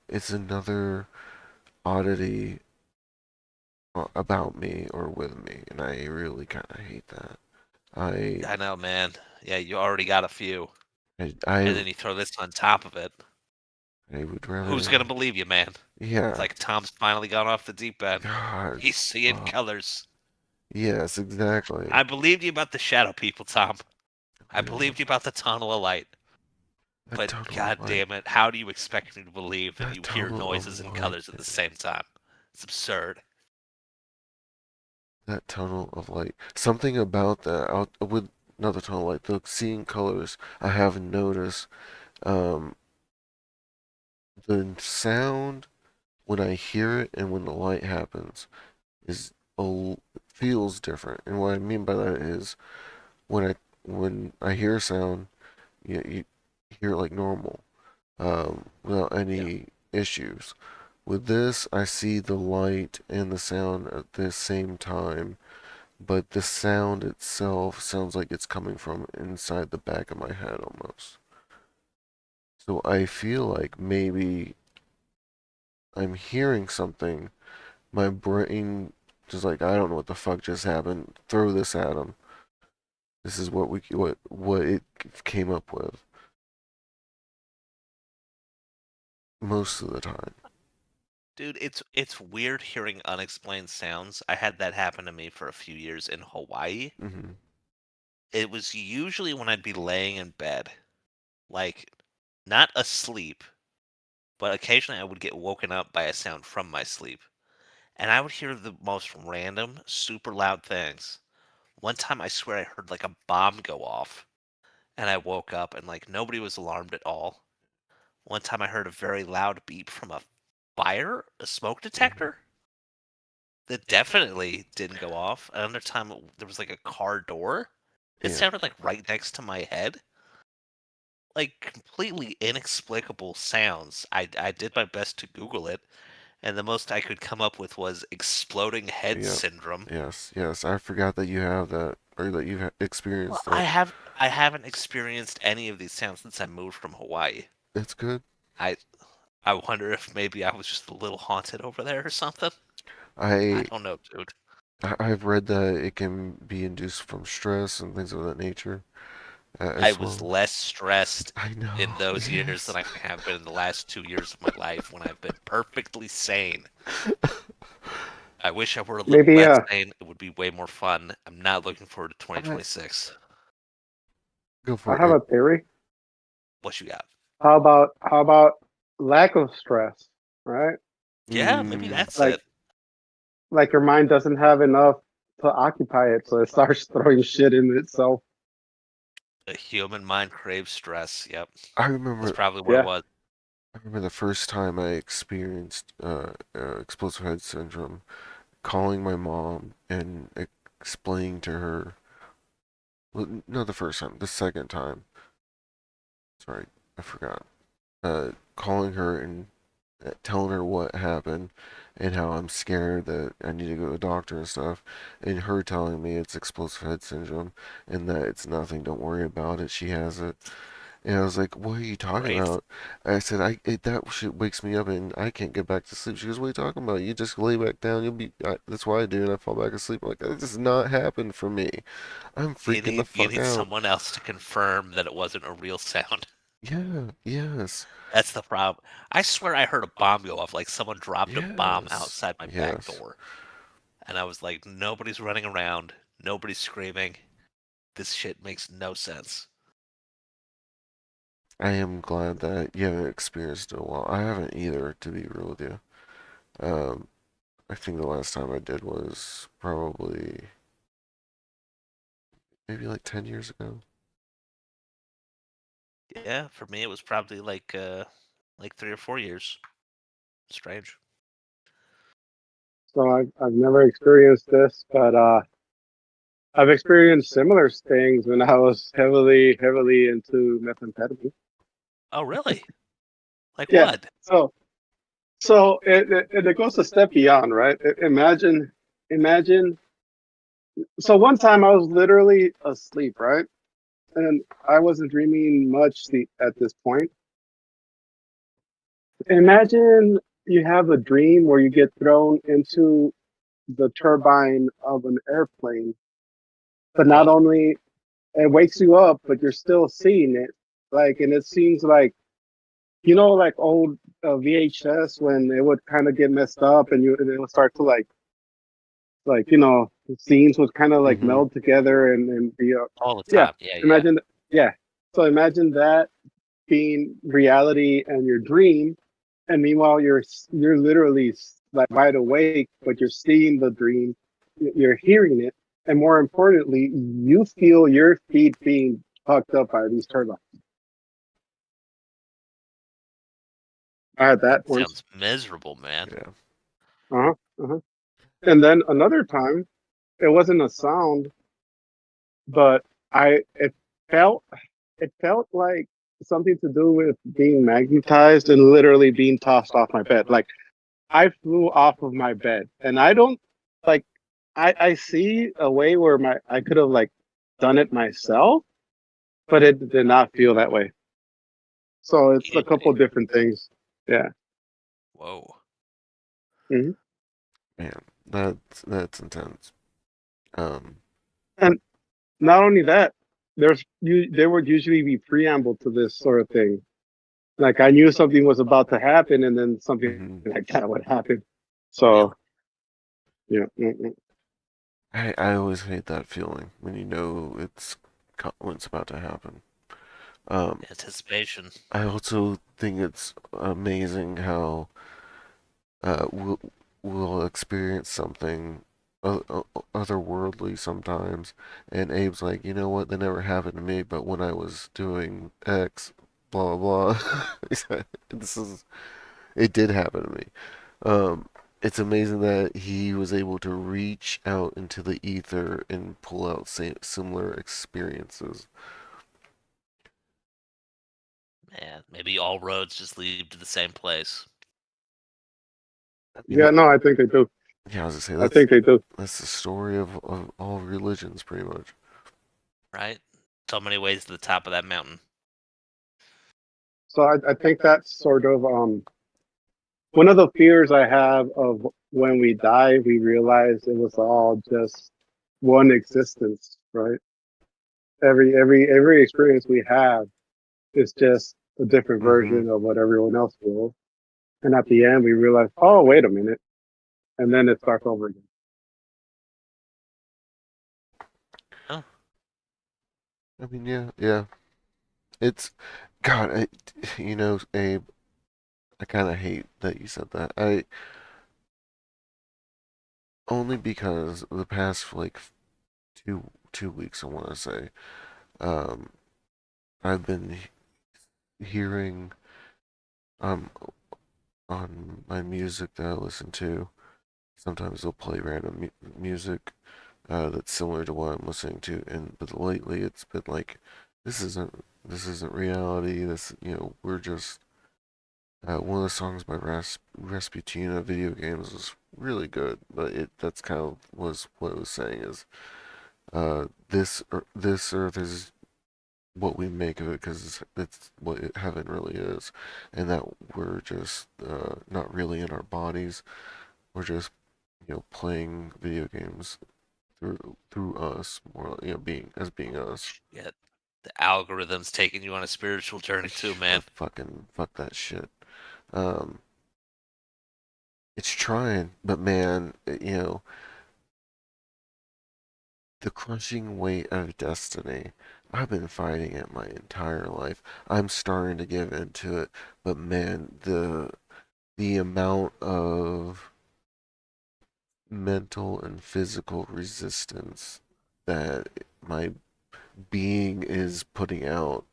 it's another oddity about me or with me, and I really kind of hate that. I I know, man. Yeah, you already got a few. I I, And then you throw this on top of it. I would Who's gonna rather, believe you, man? It's yeah, like Tom's finally gone off the deep end. God, He's seeing colors. yes, exactly. I believed you about the shadow people, Tom. I Yeah, believed you about the tunnel of light. that But tunnel of god light, damn it, how do you expect me to believe that that you hear tunnel noises of and light, colors at the man. same time? It's absurd. That tunnel of light. Something about that out with another tunnel of light, the seeing colors. I have noticed um, the sound when I hear it and when the light happens is feels different. And what I mean by that is when I hear a sound, you hear it like normal, without Yeah. any issues. With this, I see the light and the sound at the same time, but the sound itself sounds like it's coming from inside the back of my head almost. So I feel like maybe I'm hearing something. My brain just like, I don't know what the fuck just happened. Throw this at him. This is what it came up with most of the time. Dude, it's weird hearing unexplained sounds. I had that happen to me for a few years in Hawaii. Hmm. It was usually when I'd be laying in bed, like not asleep, but occasionally I would get woken up by a sound from my sleep. And I would hear the most random, super loud things. One time I swear I heard like a bomb go off and I woke up and like nobody was alarmed at all. One time I heard a very loud beep from a fire, a smoke Hmm. detector. that definitely didn't go off. Another time there was like a car door. It Yeah, sounded like right next to my head. Like completely inexplicable sounds. I did my best to Google it, and the most I could come up with was exploding head yeah, syndrome. yes. I forgot that you have that, or that you've Well, experienced I that. have I haven't experienced any of these sounds since I moved from Hawaii. It's good. I I wonder if maybe I was just a little haunted over there or something. I I don't know, dude. I've read that it can be induced from stress and things of that nature I as was well. less stressed I know. in those years than Yes. I have been in the last 2 years of my life when I've been perfectly sane. I wish I were a little Maybe less sane. It would be way more fun. I'm not looking forward to I 2026. go I for have it. a theory. What you got? How about lack of stress, right? Yeah, maybe Mm, that's Like it. like your mind doesn't have enough to occupy it, so it starts throwing shit in itself. The human mind craves stress. Yep, I that's remember. probably what it Yeah. was. I remember the first time I experienced explosive head syndrome. Calling my mom and explaining to her. Well, not the first time. The second time. Sorry, I forgot. Calling her and telling her what happened and how I'm scared that I need to go to the doctor and stuff, and her telling me it's explosive head syndrome and that it's nothing, don't worry about it, she has it. And I was like, "What are you talking Great. about?" I said, that shit wakes me up and I can't get back to sleep." She goes, "What are you talking about? You just lay back down. You'll be." That's what I do, and I fall back asleep. I'm like, "That does not happen for me. I'm You freaking the need you fuck need out." someone else to confirm that it wasn't a real sound. Yeah. Yes. That's the problem. I swear I heard a bomb go off, like someone dropped a bomb Yes. outside my back Yes. door. And I was like, nobody's running around, nobody's screaming. This shit makes no sense. I am glad that you haven't experienced it a while. I haven't either, to be real with you. Um, I think the last time I did was probably maybe like 10 years ago. Yeah, for me it was probably like 3 or 4 years. Strange. So I've never experienced this, but I've experienced similar things when I was heavily into methamphetamine. Oh really? Like Yeah. what? So it goes a step beyond, right? Imagine. So one time I was literally asleep, right? And I wasn't dreaming much at this point. Imagine you have a dream where you get thrown into the turbine of an airplane, but not Oh, only it wakes you up, but you're still seeing it. Like, and it seems like, like old VHS when it would kind of get messed up and it would start to the scenes would kind of like Mm-hmm. meld together and be, all the yeah, time. Yeah, yeah. imagine, yeah. So imagine that being reality and your dream, and meanwhile you're literally like wide awake, but you're seeing the dream, you're hearing it, and more importantly, you feel your feet being fucked up by these turbines. I had that That once. sounds miserable, man. Yeah. Uh-huh. Uh-huh. And then another time, it wasn't a sound, but I felt it felt like something to do with being magnetized and literally being tossed off my bed. Like I flew off of my bed, and I don't like. I see a way where I could have like done it myself, but it did not feel that way. So it's a couple Really? different things. Yeah. Whoa. Hmm. Man, that's intense. Um, And not only that, there would usually be preamble to this sort of thing. Like I knew something was about to happen, and then something hmm like that would happen. Really? So yeah. I always hate that feeling when you know when it's about to happen. Um, Anticipation. I also think it's amazing how we'll experience something otherworldly sometimes, and Abe's like, you know what? That never happened to me, but when I was doing X, blah blah blah, he said, this is it did happen to me. Um, it's amazing that he was able to reach out into the ether and pull out similar experiences. Man, maybe all roads just lead to the same place, You know, Yeah, no, I think they do. yeah, I was gonna say I think they do. that's the story of all religions, pretty much. right? So many ways to the top of that mountain. So I think that's sort of one of the fears I have of when we die, we realize it was all just one existence, right? Every experience we have is just a different Hmm. version of what everyone else feels. And at the end, we realize, oh, wait a minute, and then it starts over again. Oh, I mean, yeah, yeah. It's God, Abe. I kind of hate that you said that. I only because the past like two weeks, I want to say, um, I've been hearing um on my music that I listen to. Sometimes they'll play random music that's similar to what I'm listening to, and but lately it's been like, this isn't reality. We're just one of the songs by Rasputina, Video Games, was really good, but it that's kind of was what it was saying is this earth is what we make of it because it's what heaven really is, and that we're just not really in our bodies. We're just playing video games through us, more being us. yeah. The algorithm's taking you on a spiritual journey too, man. Fuck that shit. Um, it's trying, but man, the crushing weight of destiny. I've been fighting it my entire life. I'm starting to give into it, but man, the amount of mental and physical resistance that my being is putting out,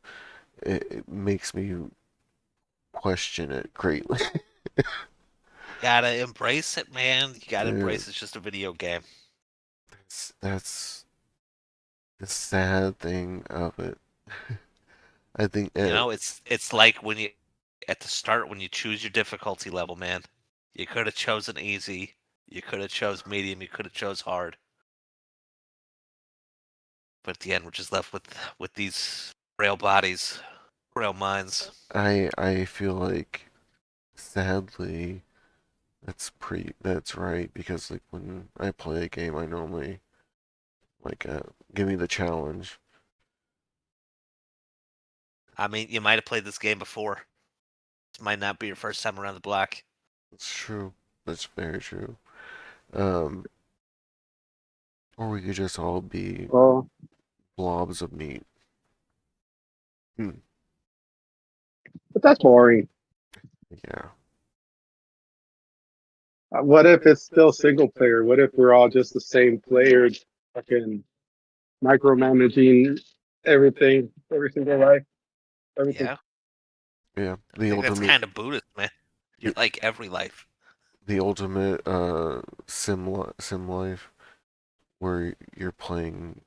it makes me question it greatly. Gotta embrace it, man. You gotta Dude, embrace it's just a video game. that's the sad thing of it. I think You know, it's like when you at the start when you choose your difficulty level, man. You could have chosen easy. You could have chose medium. You could have chose hard. But at the end, we're just left with these frail bodies, frail minds. I feel like sadly that's right because like when I play a game I normally like give me the challenge. I mean, you might have played this game before. This might not be your first time around the block. It's true. That's very true. Um, or we could just all be Well, blobs of meat. Hmm. but that's boring. Yeah. What if it's still single player? What if we're all just the same player, fucking micromanaging everything, every single life, everything? Yeah, Yeah. I think that's kind of Buddhist, man. You're The, like every life. the ultimate sim life where you're playing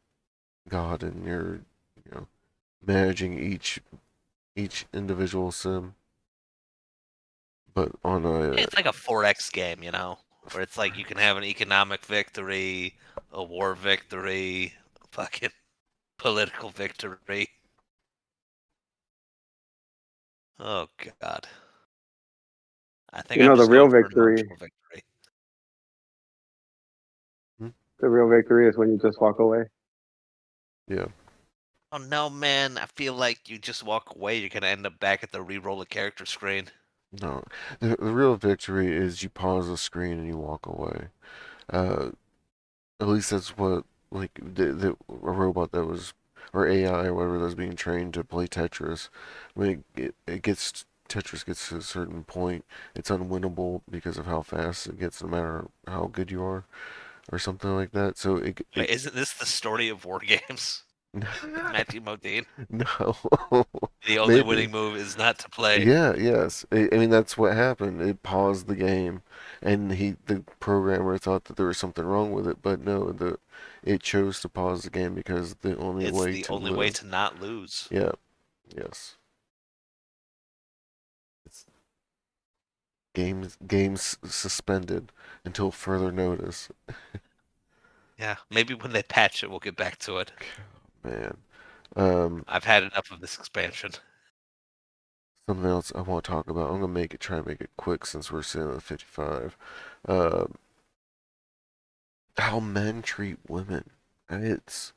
God and you're you know managing each individual sim, but on a It's like a 4X game, you know, where it's like you can have an economic victory, a war victory, a fucking political victory. Oh God, I think You I'm know, just going for emotional victory. hmm? the real victory is when you just walk away. Yeah. Oh no, man! I feel like you just walk away, you're gonna end up back at the re-roll a character screen. No, the real victory is you pause the screen and you walk away. Uh, at least that's what like a robot that was or AI or whatever that's being trained to play Tetris. When it gets Tetris gets to a certain point, it's unwinnable because of how fast it gets, no matter how good you are, or something like that. So Wait, isn't this the story of war games? Matthew Modine. No. The only Maybe. winning move is not to play. Yeah, yes. I mean, that's what happened. It paused the game, and the programmer thought that there was something wrong with it, but no, it chose to pause the game because the only It's way the to only way live. to not lose. Yeah, yes. It's games suspended until further notice. Yeah, maybe when they patch it, we'll get back to it. Man. Um, I've had enough of this expansion. Something else I want to talk about. I'm gonna try and make it quick since we're sitting at 55. Uh, how men treat women. It's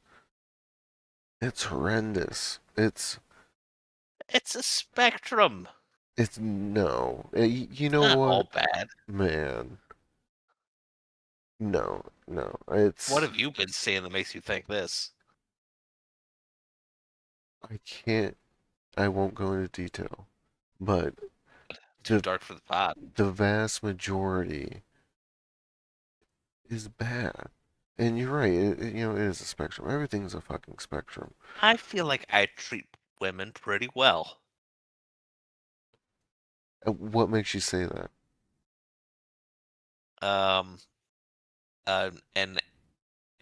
it's horrendous. It's a spectrum. It's no. You It's know not all what, bad. man? No, no. What It's have you been seeing that makes you think this? I can't. I won't go into detail, but Too the dark for the pot. the vast majority is bad. And you're right. It is a spectrum. Everything's a fucking spectrum. I feel like I treat women pretty well. What makes you say that? Um, uh, an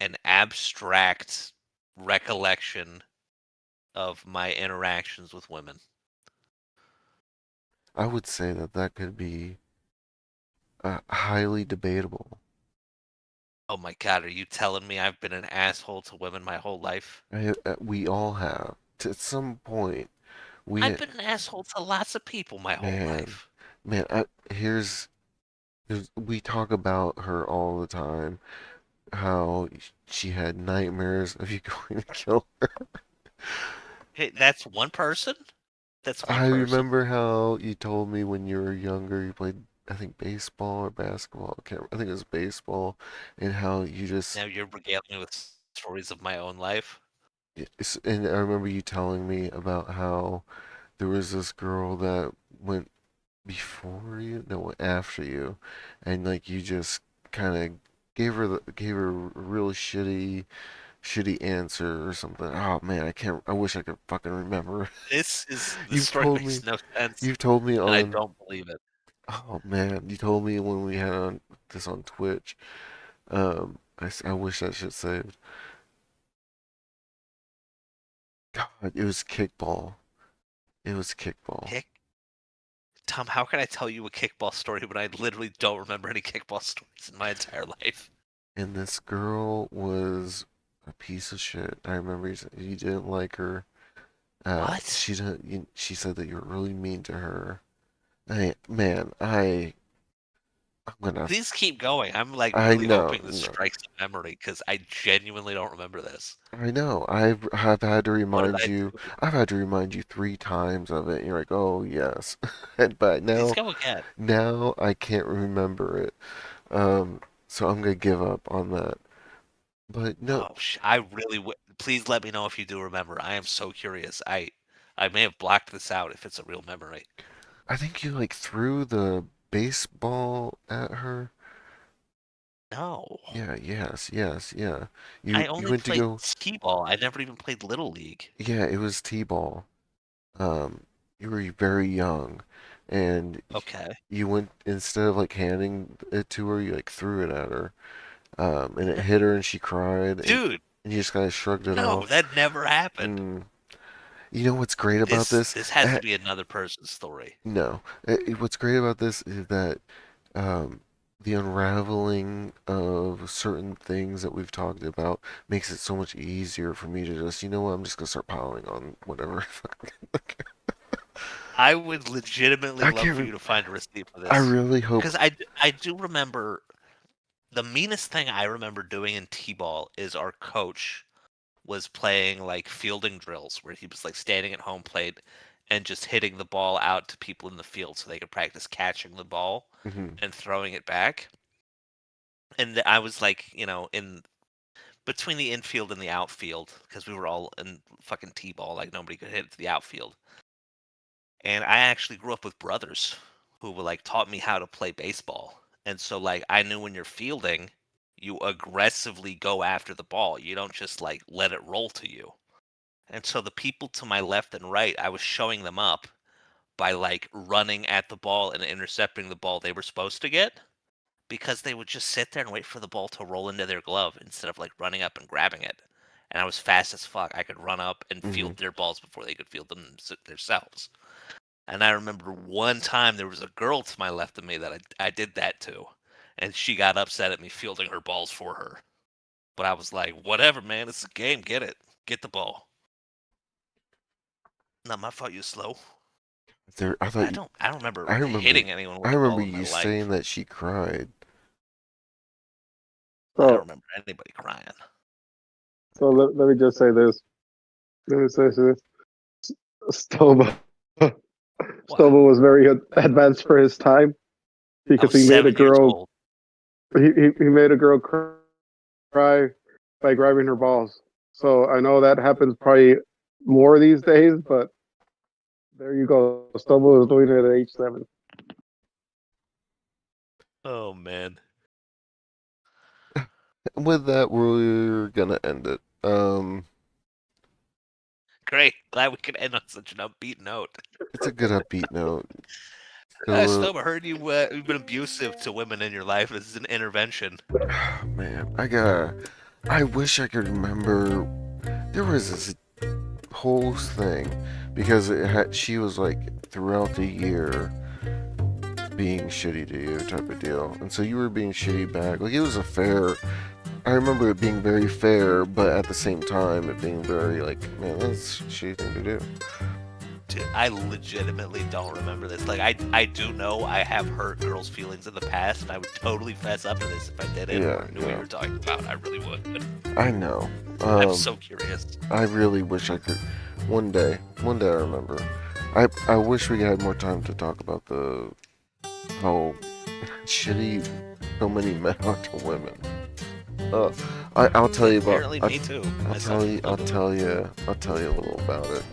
an abstract recollection of my interactions with women. I would say that that could be highly debatable. Oh my God, are you telling me I've been an asshole to women my whole life? We all have. At some point, I've we, been an asshole to lots of people my whole man, life. man, we talk about her all the time, how she had nightmares of you going to kill her. Hey, that's one person? That's one I person. remember how you told me when you were younger, you played, I think, baseball or basketball. I think it was baseball, and how you just, Now you're regaling me with stories of my own life. and I remember you telling me about how there was this girl that went before you, no, went after you, and like you just kind of gave her a real shitty answer or something. Oh man, I can't. I wish I could fucking remember. This You've story told makes me. no sense, You've told me and I on. don't believe it. Oh man, you told me when we had this on Twitch. I wish that shit saved. God, it was kickball. It was kickball. Kick Tom, how can I tell you a kickball story when I literally don't remember any kickball stories in my entire life? And this girl was a piece of shit. I remember you didn't like her. What? She said that you were really mean to her. I'm gonna. Please keep going. I'm like I really know, hoping this no, strikes a memory because I genuinely don't remember this. I know. Have had to What did remind I you. do? I've had to remind you 3 times of it. And you're like, oh yes, but Please go again. now I can't remember it. Um, so I'm gonna give up on that. But no, Oh, I really would. Please let me know if you do remember. I am so curious. I may have blocked this out if it's a real memory. I think you like threw the baseball at her. No. Yeah, yes, yes, yeah. I You only went to played go. t-ball. I never even played Little League. Yeah, it was T-ball. You were very young, and Okay. you went instead of like handing it to her, you like threw it at her. And it N- hit her, and she cried, Dude, and you just kind of shrugged it no, off. that never happened. Mm. You know what's great about This this? this has to be another person's story. No, what's great about this is that um, the unraveling of certain things that we've talked about makes it so much easier for me to just, you know what, I'm just gonna start piling on whatever. I would legitimately I love can't. for you to find a receipt for I this. really hope. Because I do remember the meanest thing I remember doing in T-ball is our coach was playing like fielding drills where he was like standing at home plate and just hitting the ball out to people in the field so they could practice catching the ball Mhm. and throwing it back. And I was like, in between the infield and the outfield because we were all in fucking T-ball, like nobody could hit it to the outfield. And I actually grew up with brothers who were like taught me how to play baseball. And so like I knew when you're fielding, you aggressively go after the ball. You don't just like let it roll to you. And so the people to my left and right, I was showing them up by like running at the ball and intercepting the ball they were supposed to get because they would just sit there and wait for the ball to roll into their glove instead of like running up and grabbing it. And I was fast as fuck. I could run up and Mm-hmm. field their balls before they could field them themselves. And I remember one time there was a girl to my left of me that I did that to. And she got upset at me fielding her balls for her. But I was like, whatever, man. It's a game. Get it. Get the ball. Not my fault you're slow. There, I thought you, I don't remember I remember, hitting anyone with I the ball remember in my you life. saying that she cried. I don't So, remember anybody crying. so let me just say this. Let me say this. Stoma. What? Stoma was very advanced for his time I because was he made a 7 years girl. old. He made a girl cry by grabbing her balls. So I know that happens probably more these days, but there you go. Stoma was doing it at age 7. Oh man. With that, we're gonna end it. Great. Glad we could end on such an upbeat note. It's a good upbeat note. Stoma, I heard you've been abusive to women in your life. This is an intervention. Man, I wish I could remember. There was this whole thing because she was like throughout the year being shitty to you type of deal, and so you were being shitty back. Like it was a fair. I remember it being very fair, but at the same time it being very like, man, that's a shitty thing to do. Dude, I legitimately don't remember this. Like, I do know I have hurt girls' feelings in the past, and I would totally fess up to this if I did it or knew what you were talking about. I really would. I know. I'm so curious. I really wish I could. One day I remember. I wish we had more time to talk about how shitty so many men are to women. I'll tell you about. Apparently, me too. I'll tell you a little about it.